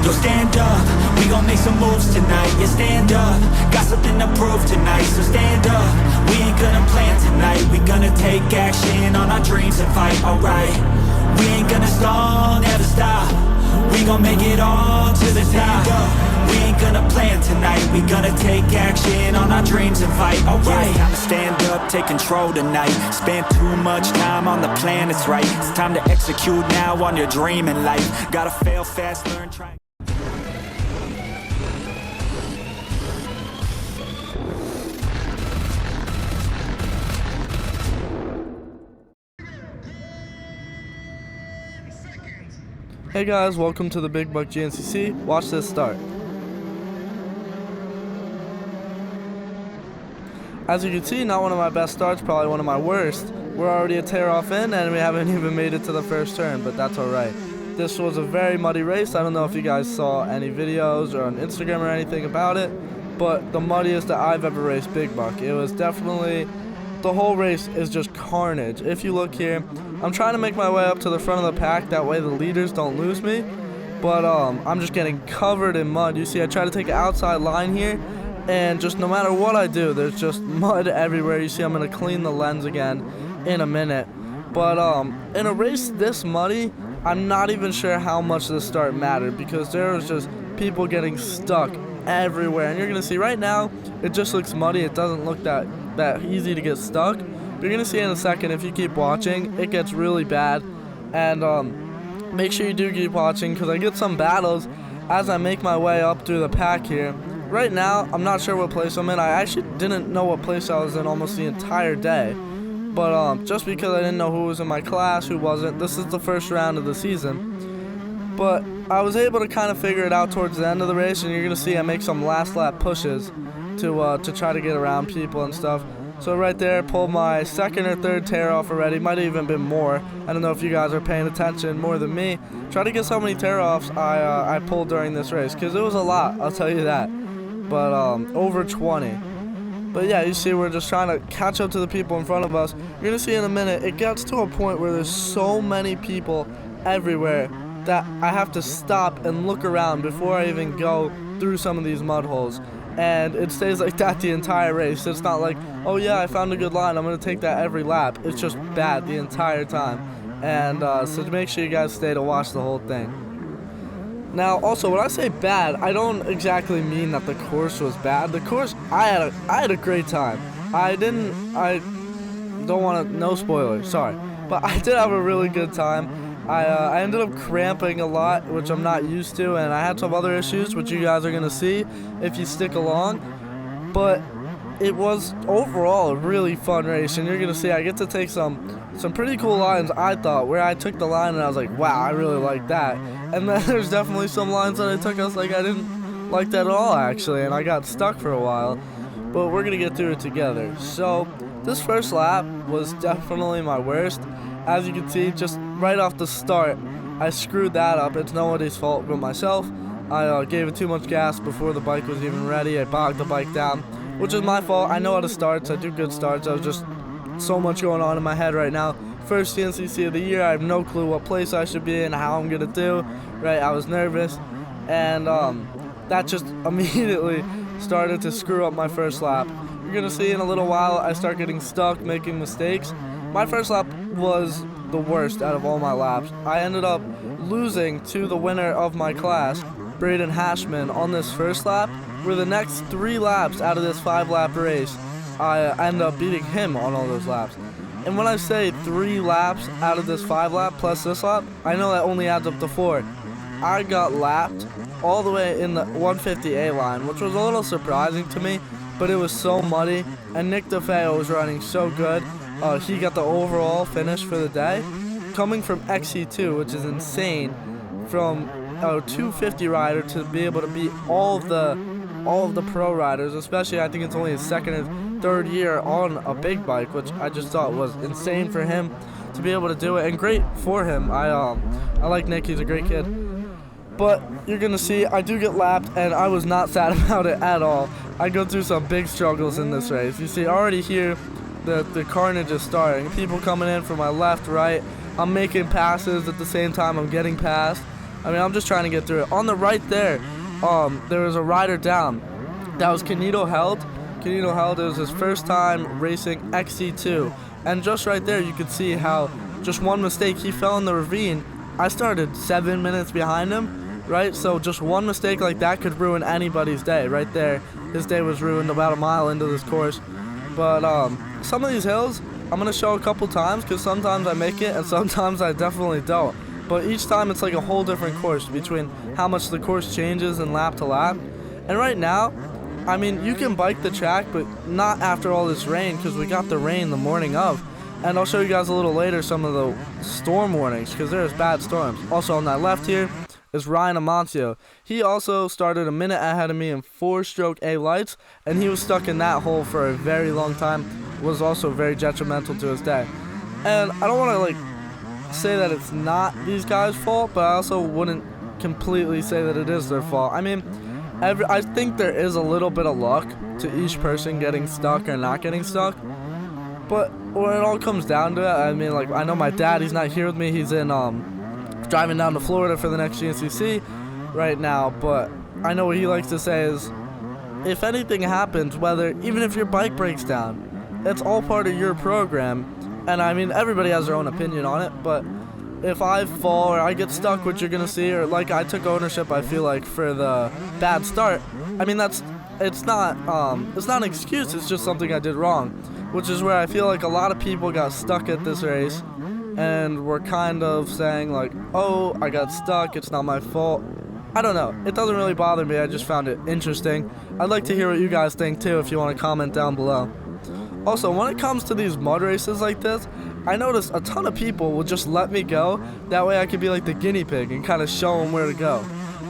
Yo, stand up, we gon' make some moves tonight. Yeah, stand up, got something to prove tonight. So stand up, we ain't gonna plan tonight. We gonna take action on our dreams and fight, alright. We ain't gonna stall, never stop. We gon' make it all to the top. We ain't gonna plan tonight. We gonna take action on our dreams and fight, alright. Time to stand up, take control tonight. Spend too much time on the plan, it's right. It's time to execute now on your dream in life. Gotta fail fast, learn, try. Hey guys, welcome to the Big Buck GNCC. Watch this start. As you can see, not one of my best starts, probably one of my worst. We're already a tear off in and we haven't even made it to the first turn, but that's alright. This was a very muddy race. I don't know if you guys saw any videos or on Instagram or anything about it, but the muddiest that I've ever raced Big Buck. It was definitely, the whole race is just carnage. If you look here, I'm trying to make my way up to the front of the pack, that way the leaders don't lose me, but I'm just getting covered in mud. You see, I try to take an outside line here, and just no matter what I do, there's just mud everywhere. You see, I'm going to clean the lens again in a minute, but in a race this muddy, I'm not even sure how much the start mattered, because there was just people getting stuck everywhere, and you're going to see right now, it just looks muddy. It doesn't look that easy to get stuck. You're going to see in a second, if you keep watching, it gets really bad. And make sure you do keep watching, because I get some battles as I make my way up through the pack here. Right now, I'm not sure what place I'm in. I actually didn't know what place I was in almost the entire day. But just because I didn't know who was in my class, who wasn't, this is the first round of the season. But I was able to kind of figure it out towards the end of the race, and you're going to see I make some last lap pushes to try to get around people and stuff. So right there, pulled my second or third tear off already. Might have even been more. I don't know if you guys are paying attention more than me. Try to get so many tear offs I pulled during this race, because it was a lot, I'll tell you that. But over 20. But yeah, you see, we're just trying to catch up to the people in front of us. You're gonna see in a minute, it gets to a point where there's so many people everywhere that I have to stop and look around before I even go through some of these mud holes. And it stays like that the entire race. It's not like, oh yeah, I found a good line, I'm going to take that every lap. It's just bad the entire time. And so make sure you guys stay to watch the whole thing. Now, also, when I say bad, I don't exactly mean that the course was bad. The course, I had a great time. I don't want to, no spoilers, sorry. But I did have a really good time. I ended up cramping a lot, which I'm not used to, and I had some other issues, which you guys are going to see if you stick along. But it was overall a really fun race, and you're going to see I get to take some pretty cool lines, I thought, where I took the line and I was like, wow, I really like that. And then there's definitely some lines that I took, I was like, I didn't like that at all, actually, and I got stuck for a while. But we're going to get through it together. So this first lap was definitely my worst. As you can see, just right off the start, I screwed that up. It's nobody's fault but myself. I gave it too much gas before the bike was even ready. I bogged the bike down, which is my fault. I know how to start, so I do good starts. I was just so much going on in my head right now. First GNCC of the year, I have no clue what place I should be in, how I'm going to do. Right, I was nervous, and that just immediately started to screw up my first lap. You're going to see in a little while, I start getting stuck, making mistakes. My first lap was the worst out of all my laps. I ended up losing to the winner of my class, Braden Hashman, on this first lap, where the next 3 laps out of this 5-lap race, I ended up beating him on all those laps. And when I say 3 laps out of this 5-lap plus this lap, I know that only adds up to 4. I got lapped all the way in the 150A line, which was a little surprising to me, but it was so muddy, and Nick DeFeo was running so good. He got the overall finish for the day, coming from XC2, which is insane, from a 250 rider to be able to beat all of the pro riders, especially I think it's only his second and third year on a big bike, which I just thought was insane for him to be able to do it, and great for him. I like Nick, he's a great kid. But you're going to see I do get lapped, and I was not sad about it at all. I go through some big struggles in this race. You see already here, the carnage is starting. People coming in from my left, right. I'm making passes at the same time I'm getting passed. I mean, I'm just trying to get through it. On the right there was a rider down. That was Canito Held. Canito Held, it was his first time racing XC2. And just right there, you could see how just one mistake, he fell in the ravine. I started 7 minutes behind him, right? So just one mistake like that could ruin anybody's day. Right there, his day was ruined about a mile into this course. But some of these hills, I'm going to show a couple times because sometimes I make it and sometimes I definitely don't. But each time it's like a whole different course between how much the course changes and lap to lap. And right now, I mean, you can bike the track, but not after all this rain because we got the rain the morning of. And I'll show you guys a little later some of the storm warnings because there's bad storms. Also on that left here is Ryan Amancio. He also started a minute ahead of me in 4-stroke A lights, and he was stuck in that hole for a very long time. Was also very detrimental to his day. And I don't want to like say that it's not these guys' fault, but I also wouldn't completely say that it is their fault. I mean, I think there is a little bit of luck to each person getting stuck or not getting stuck. But when it all comes down to it, I mean, like, I know my dad, he's not here with me. He's in driving down to Florida for the next GNCC right now. But I know what he likes to say is, if anything happens, even if your bike breaks down, it's all part of your program. And I mean, everybody has their own opinion on it, but if I fall or I get stuck, what you're gonna see, or like I took ownership, I feel like, for the bad start. I mean, it's not an excuse. It's just something I did wrong, which is where I feel like a lot of people got stuck at this race, and were kind of saying like, "Oh, I got stuck. It's not my fault." I don't know. It doesn't really bother me. I just found it interesting. I'd like to hear what you guys think too, if you want to comment down below. Also, when it comes to these mud races like this, I noticed a ton of people will just let me go. That way I could be like the guinea pig and kind of show them where to go.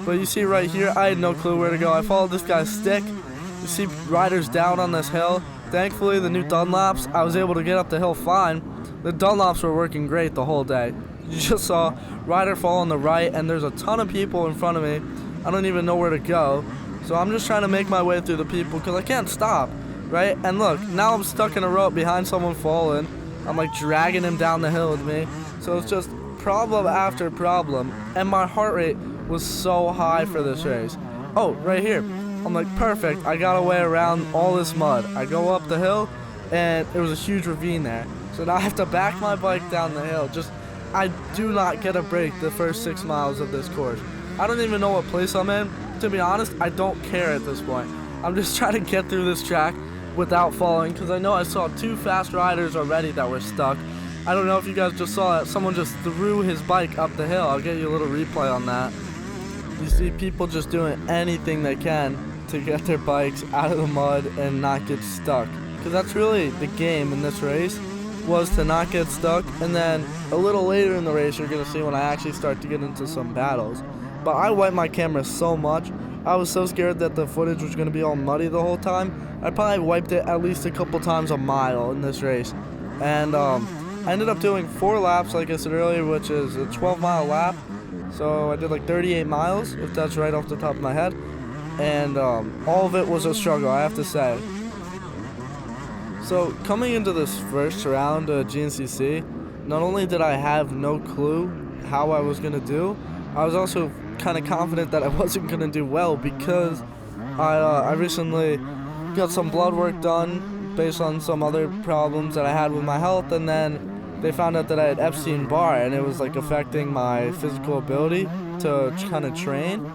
But you see right here, I had no clue where to go. I followed this guy's stick. You see riders down on this hill. Thankfully, the new Dunlops, I was able to get up the hill fine. The Dunlops were working great the whole day. You just saw rider fall on the right, and there's a ton of people in front of me. I don't even know where to go. So I'm just trying to make my way through the people because I can't stop, right? And look, now I'm stuck in a rope behind someone falling. I'm like dragging him down the hill with me. So it's just problem after problem. And my heart rate was so high for this race. Oh, right here. I'm like, perfect. I got a way around all this mud. I go up the hill, and there was a huge ravine there. So now I have to back my bike down the hill. I do not get a break the first 6 miles of this course. I don't even know what place I'm in. To be honest, I don't care at this point. I'm just trying to get through this track without falling, because I know I saw 2 fast riders already that were stuck. I don't know if you guys just saw that. Someone just threw his bike up the hill. I'll get you a little replay on that. You see people just doing anything they can to get their bikes out of the mud and not get stuck. Because that's really the game in this race, was to not get stuck. And then a little later in the race, you're going to see when I actually start to get into some battles. But I wiped my camera so much. I was so scared that the footage was going to be all muddy the whole time. I probably wiped it at least a couple times a mile in this race. And I ended up doing 4 laps, like I said earlier, which is a 12-mile lap. So I did like 38 miles, if that's right off the top of my head. And all of it was a struggle, I have to say. So coming into this first round of GNCC, not only did I have no clue how I was going to do, I was also kind of confident that I wasn't going to do well, because I recently got some blood work done based on some other problems that I had with my health, and then they found out that I had Epstein-Barr, and it was like affecting my physical ability to kind of train.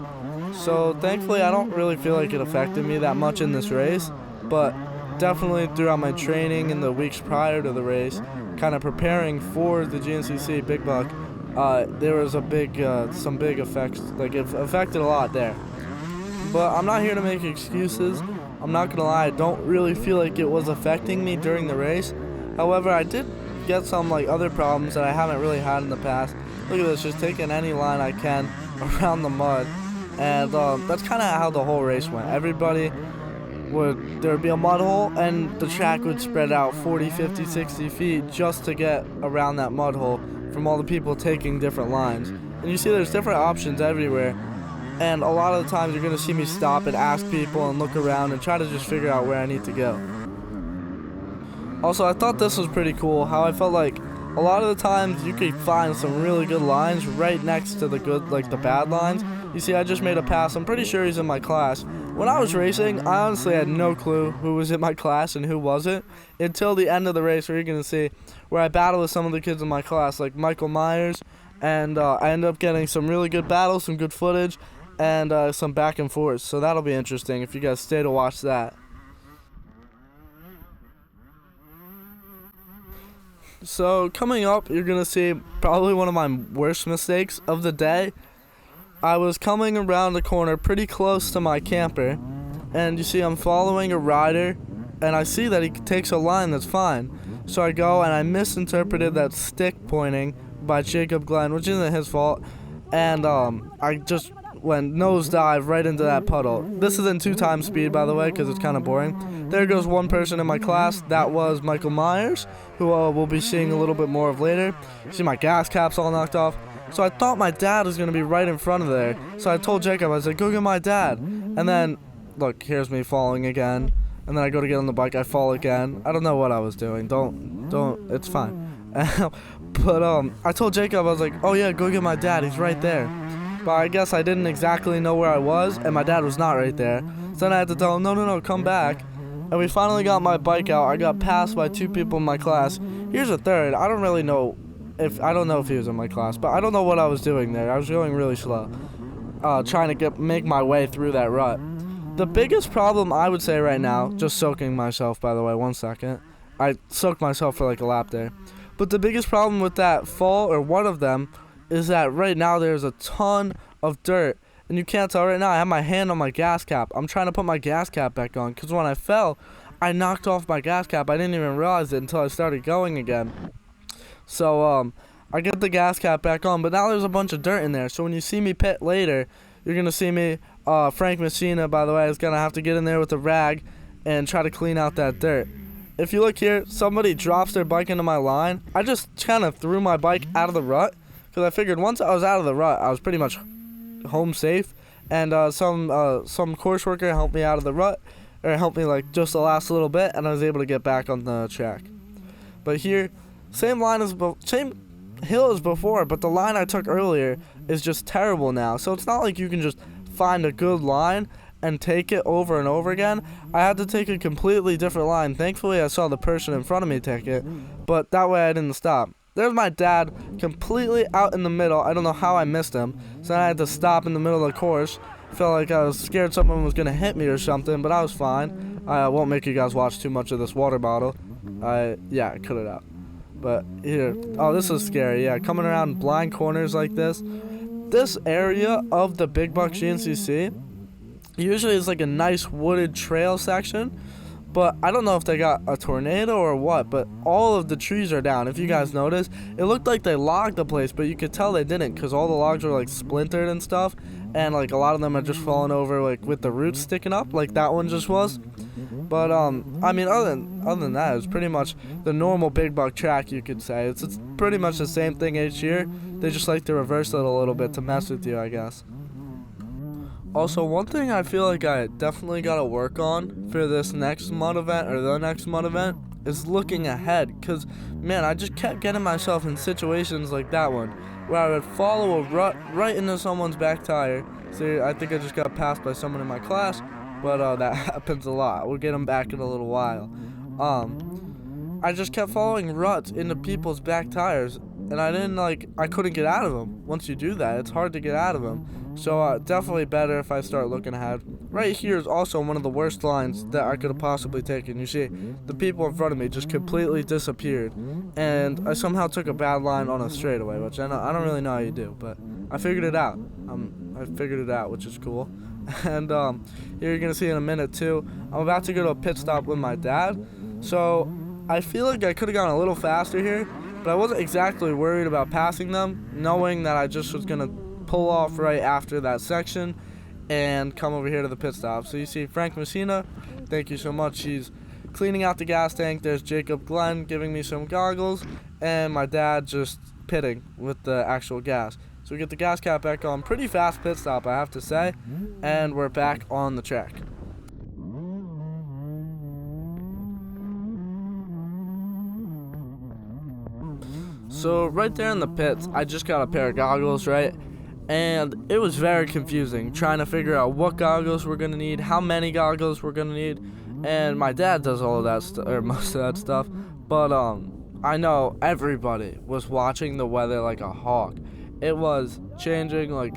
So thankfully I don't really feel like it affected me that much in this race, but definitely throughout my training in the weeks prior to the race, kind of preparing for the GNCC Big Buck, there was some big effects. Like, it affected a lot there. But I'm not here to make excuses. I'm not gonna lie, I don't really feel like it was affecting me during the race. However, I did get some like other problems that I haven't really had in the past. Look at this, just taking any line I can around the mud. And that's kind of how the whole race went. There would be a mud hole, and the track would spread out 40, 50, 60 feet just to get around that mud hole from all the people taking different lines. And you see there's different options everywhere, and a lot of the times you're going to see me stop and ask people and look around and try to just figure out where I need to go. Also, I thought this was pretty cool, how I felt like a lot of the times you could find some really good lines right next to the good, like the bad lines. You see, I just made a pass. I'm pretty sure he's in my class. When I was racing, I honestly had no clue who was in my class and who wasn't until the end of the race, where you're going to see where I battled with some of the kids in my class, like Michael Myers, and I ended up getting some really good battles, some good footage, and some back and forth. So that'll be interesting if you guys stay to watch that. So coming up, you're going to see probably one of my worst mistakes of the day. I was coming around the corner pretty close to my camper, and you see I'm following a rider, and I see that he takes a line that's fine. So I go and I misinterpreted that stick pointing by Jacob Glenn, which isn't his fault, and I just went nosedive right into that puddle. This is in 2x speed, by the way, because it's kind of boring. There goes one person in my class. That was Michael Myers, who we'll be seeing a little bit more of later. See, my gas cap's all knocked off. So I thought my dad was going to be right in front of there. So I told Jacob, I said, go get my dad. And then, look, here's me falling again. And then I go to get on the bike, I fall again. I don't know what I was doing. Don't, it's fine. But I told Jacob, I was like, oh yeah, go get my dad, he's right there. But I guess I didn't exactly know where I was, and my dad was not right there. So then I had to tell him, no, come back. And we finally got my bike out. I got passed by 2 people in my class. Here's a third. I don't know if he was in my class, but I don't know what I was doing there. I was going really slow, trying to make my way through that rut. The biggest problem I would say right now, just soaking myself, by the way, 1 second. I soaked myself for like a lap there. But the biggest problem with that fall, or one of them, is that right now there's a ton of dirt. And you can't tell right now, I have my hand on my gas cap. I'm trying to put my gas cap back on, because when I fell, I knocked off my gas cap. I didn't even realize it until I started going again. So, I get the gas cap back on, but now there's a bunch of dirt in there. So when you see me pit later, you're going to see me, Frank Messina, by the way, is going to have to get in there with a rag and try to clean out that dirt. If you look here, somebody drops their bike into my line. I just kind of threw my bike out of the rut, because I figured once I was out of the rut, I was pretty much home safe. And some course worker helped me out of the rut, or helped me like just the last little bit, and I was able to get back on the track. But here, same hill as before, but the line I took earlier is just terrible now. So it's not like you can just find a good line and take it over and over again. I had to take a completely different line. Thankfully, I saw the person in front of me take it, but that way I didn't stop. There's my dad completely out in the middle. I don't know how I missed him, so I had to stop in the middle of the course. Felt like I was scared someone was going to hit me or something, but I was fine. I won't make you guys watch too much of this water bottle. I cut it out. But here, oh, this is scary. Yeah, coming around blind corners like this. This area of the Big Buck GNCC usually is like a nice wooded trail section, but I don't know if they got a tornado or what, but all of the trees are down. If you guys notice, it looked like they logged the place, but you could tell they didn't, because all the logs were like splintered and stuff, and like a lot of them are just falling over like with the roots sticking up, like that one just was. But I mean, other than that, it's pretty much the normal Big Buck track, you could say. It's pretty much the same thing each year. They just like to reverse it a little bit to mess with you, I guess. Also, one thing I feel like I definitely gotta work on for this next mud event, or the next mud event, is looking ahead. Cause man, I just kept getting myself in situations like that one, where I would follow a rut right into someone's back tire. See, I think I just got passed by someone in my class. But that happens a lot. We'll get them back in a little while. I just kept following ruts into people's back tires, and I couldn't get out of them. Once you do that, it's hard to get out of them. So definitely better if I start looking ahead. Right here is also one of the worst lines that I could have possibly taken. You see, the people in front of me just completely disappeared, and I somehow took a bad line on a straightaway, which I don't really know how you do, but I figured it out. I figured it out, which is cool. And here you're gonna see in a minute too, I'm about to go to a pit stop with my dad, so I feel like I could have gone a little faster here, but I wasn't exactly worried about passing them, knowing that I just was gonna pull off right after that section and come over here to the pit stop. So you see Frank Messina, thank you so much. He's cleaning out the gas tank. There's Jacob Glenn giving me some goggles, and my dad just pitting with the actual gas. So we get the gas cap back on. Pretty fast pit stop, I have to say. And we're back on the track. So right there in the pits, I just got a pair of goggles, right? And it was very confusing trying to figure out what goggles we're gonna need, how many goggles we're gonna need. And my dad does all of that or most of that stuff. But I know everybody was watching the weather like a hawk. It was changing like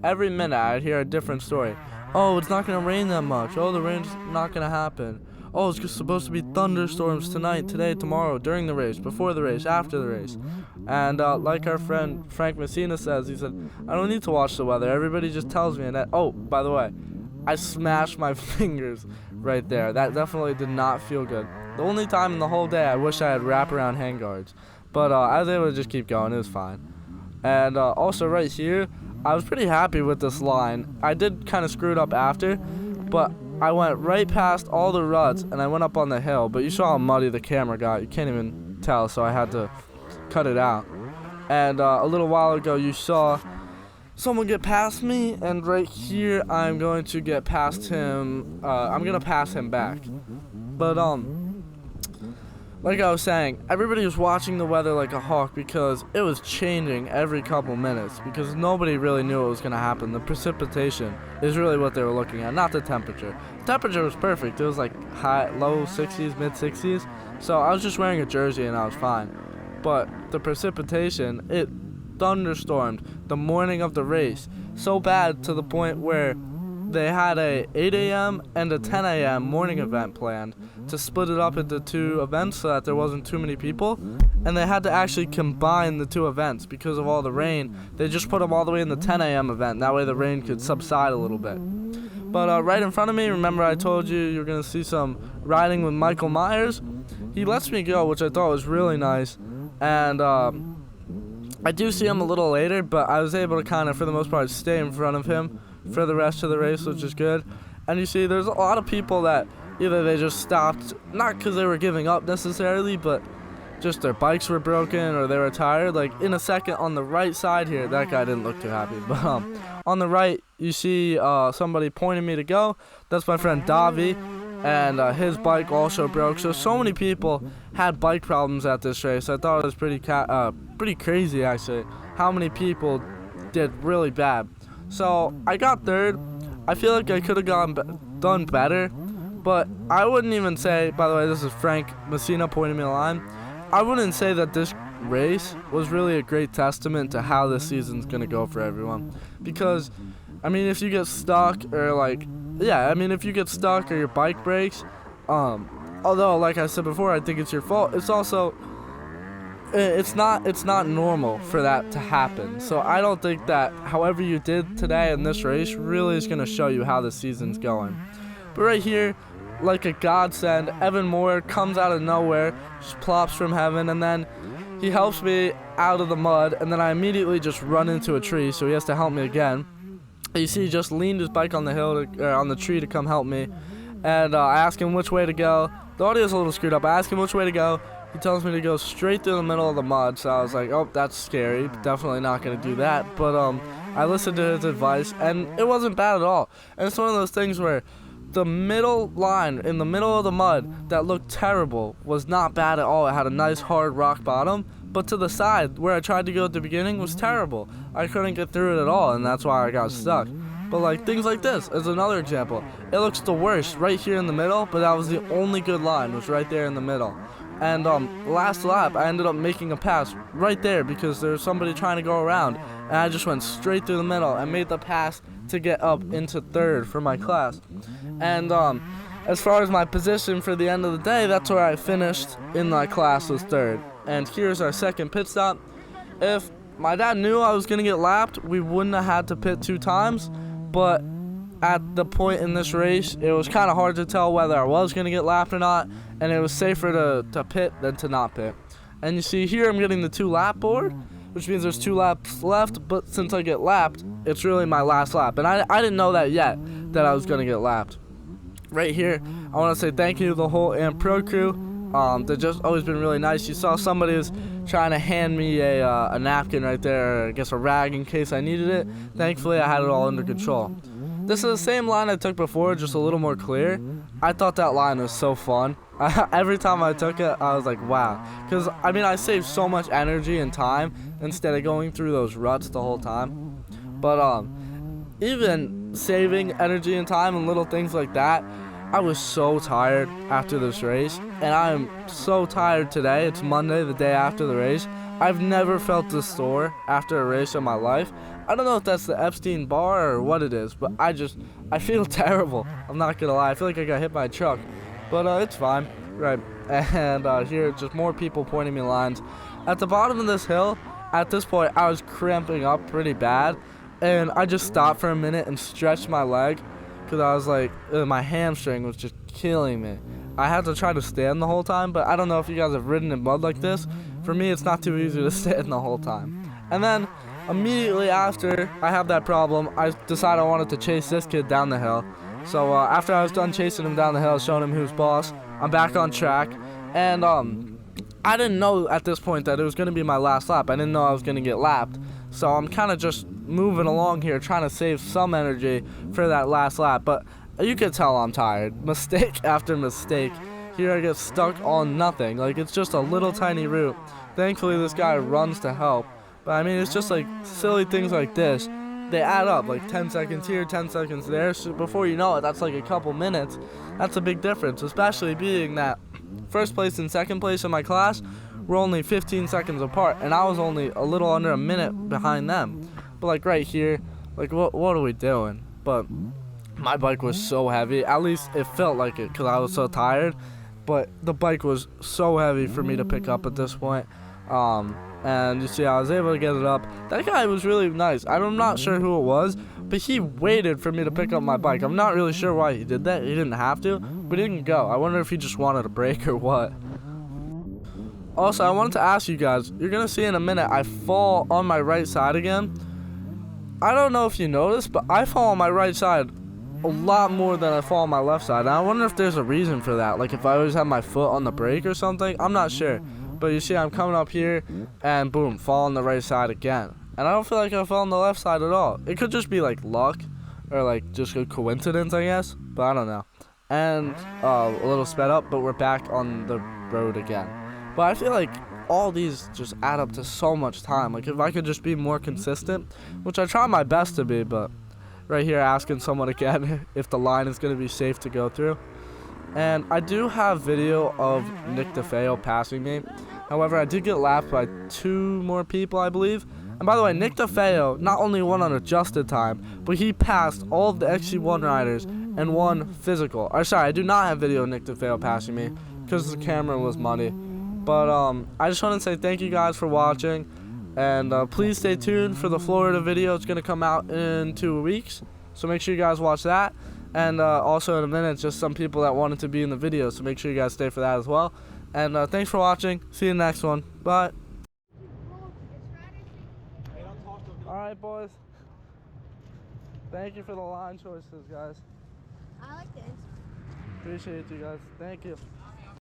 every minute I'd hear a different story. Oh, it's not gonna rain that much. Oh, the rain's not gonna happen. Oh, it's just supposed to be thunderstorms tonight, today, tomorrow, during the race, before the race, after the race. And like our friend Frank Messina says, he said, I don't need to watch the weather. Everybody just tells me. And that, oh, by the way, I smashed my fingers right there. That definitely did not feel good. The only time in the whole day I wish I had wraparound handguards. But I was able to just keep going. It was fine. And also right here, I was pretty happy with this line. I did kind of screw it up after, but I went right past all the ruts and I went up on the hill. But you saw how muddy the camera got. You can't even tell, so I had to cut it out. And a little while ago, you saw someone get past me, and right here, I'm going to get past him. I'm gonna pass him back. But like I was saying, everybody was watching the weather like a hawk because it was changing every couple minutes because nobody really knew what was going to happen. The precipitation is really what they were looking at, not the temperature. The temperature was perfect. It was like low 60s, mid 60s. So I was just wearing a jersey and I was fine. But the precipitation, it thunderstormed the morning of the race so bad to the point where they had a 8 a.m. and a 10 a.m. morning event planned to split it up into two events so that there wasn't too many people. And they had to actually combine the two events because of all the rain. They just put them all the way in the 10 a.m. event. That way the rain could subside a little bit. But right in front of me, remember I told you you're going to see some riding with Michael Myers? He lets me go, which I thought was really nice. And I do see him a little later, but I was able to kind of, for the most part, stay in front of him for the rest of the race, which is good. And you see there's a lot of people that either they just stopped, not because they were giving up necessarily, but just their bikes were broken or they were tired. Like in a second on the right side here, that guy didn't look too happy, but on the right you see somebody pointing me to go. That's my friend Davi, and his bike also broke. So many people had bike problems at this race. I thought it was pretty crazy actually how many people did really bad. So I got third. I feel like I could have done better, but I wouldn't even say, by the way, this is Frank Messina pointing me a line. I wouldn't say that this race was really a great testament to how this season's going to go for everyone. Because, I mean, if you get stuck or if you get stuck or your bike breaks, although, like I said before, I think it's your fault, it's also, it's not normal for that to happen. So I don't think that however you did today in this race really is going to show you how the season's going. But right here, like a godsend, Evan Moore comes out of nowhere, just plops from heaven, and then he helps me out of the mud, and then I immediately just run into a tree, so he has to help me again. You see, he just leaned his bike on the hill on the tree to come help me, and I ask him which way to go. The audio's a little screwed up. I ask him which way to go. He tells me to go straight through the middle of the mud, so I was like, oh, that's scary. Definitely not going to do that. But I listened to his advice, and it wasn't bad at all. And it's one of those things where the middle line in the middle of the mud that looked terrible was not bad at all. It had a nice hard rock bottom, but to the side where I tried to go at the beginning was terrible. I couldn't get through it at all, and that's why I got stuck. But like things like this is another example. It looks the worst right here in the middle, but that was the only good line, was right there in the middle. And last lap, I ended up making a pass right there because there was somebody trying to go around, and I just went straight through the middle and made the pass to get up into third for my class. And as far as my position for the end of the day, that's where I finished in my class, was third. And here's our second pit stop. If my dad knew I was going to get lapped, we wouldn't have had to pit 2 times, but at the point in this race, it was kind of hard to tell whether I was going to get lapped or not, and it was safer to pit than to not pit. And you see here I'm getting the 2-lap board, which means there's 2 laps left, but since I get lapped, it's really my last lap. And I didn't know that yet, that I was going to get lapped. Right here, I want to say thank you to the whole AMP Pro crew. They've just always been really nice. You saw somebody was trying to hand me a napkin right there, or I guess a rag in case I needed it. Thankfully, I had it all under control. This is the same line I took before, just a little more clear. I thought that line was so fun. Every time I took it, I was like, wow. Because, I mean, I saved so much energy and time instead of going through those ruts the whole time. But, even saving energy and time and little things like that, I was so tired after this race. And I am so tired today. It's Monday, the day after the race. I've never felt this sore after a race in my life. I don't know if that's the Epstein bar or what it is, but I feel terrible. I'm not gonna lie. I feel like I got hit by a truck, but it's fine. Right, and here, just more people pointing me lines. At the bottom of this hill, at this point, I was cramping up pretty bad, and I just stopped for a minute and stretched my leg, because I was like, my hamstring was just killing me. I had to try to stand the whole time, but I don't know if you guys have ridden in mud like this. For me, it's not too easy to stand the whole time. And then, immediately after I have that problem, I decided I wanted to chase this kid down the hill. So after I was done chasing him down the hill, showing him who's boss, I'm back on track. And I didn't know at this point that it was going to be my last lap. I didn't know I was going to get lapped. So I'm kind of just moving along here, trying to save some energy for that last lap. But you can tell I'm tired. Mistake after mistake. Here I get stuck on nothing. Like, it's just a little tiny route. Thankfully, this guy runs to help. But I mean, it's just like silly things like this. They add up, like 10 seconds here, 10 seconds there. So before you know it, that's like a couple minutes. That's a big difference, especially being that first place and second place in my class were only 15 seconds apart, and I was only a little under a minute behind them. But like right here, like what are we doing? But my bike was so heavy. At least it felt like it, because I was so tired. But the bike was so heavy for me to pick up at this point. And you see, I was able to get it up. That guy was really nice. I'm not sure who it was, but he waited for me to pick up my bike. I'm not really sure why he did that. He didn't have to, but he didn't go. I wonder if he just wanted a break or what. Also, I wanted to ask you guys, you're going to see in a minute, I fall on my right side again. I don't know if you noticed, but I fall on my right side a lot more than I fall on my left side. And I wonder if there's a reason for that. Like if I always have my foot on the brake or something. I'm not sure. But you see, I'm coming up here, and boom, fall on the right side again. And I don't feel like I fell on the left side at all. It could just be like luck, or like just a coincidence, I guess. But I don't know. And a little sped up, but we're back on the road again. But I feel like all these just add up to so much time. Like if I could just be more consistent, which I try my best to be, but right here asking someone again if the line is going to be safe to go through. And I do have video of Nick DeFeo passing me. However, I did get lapped by 2 more people, I believe. And by the way, Nick DeFeo not only won on adjusted time, but he passed all of the XC1 riders and won physical. Or sorry, I do not have video of Nick DeFeo passing me because the camera was muddy. But I just want to say thank you guys for watching. And please stay tuned for the Florida video. It's going to come out in 2 weeks. So make sure you guys watch that. And also in a minute, just some people that wanted to be in the video. So make sure you guys stay for that as well. And thanks for watching. See you in the next one. Bye. Alright, boys. Thank you for the line choices, guys. I like this. Appreciate you guys. Thank you.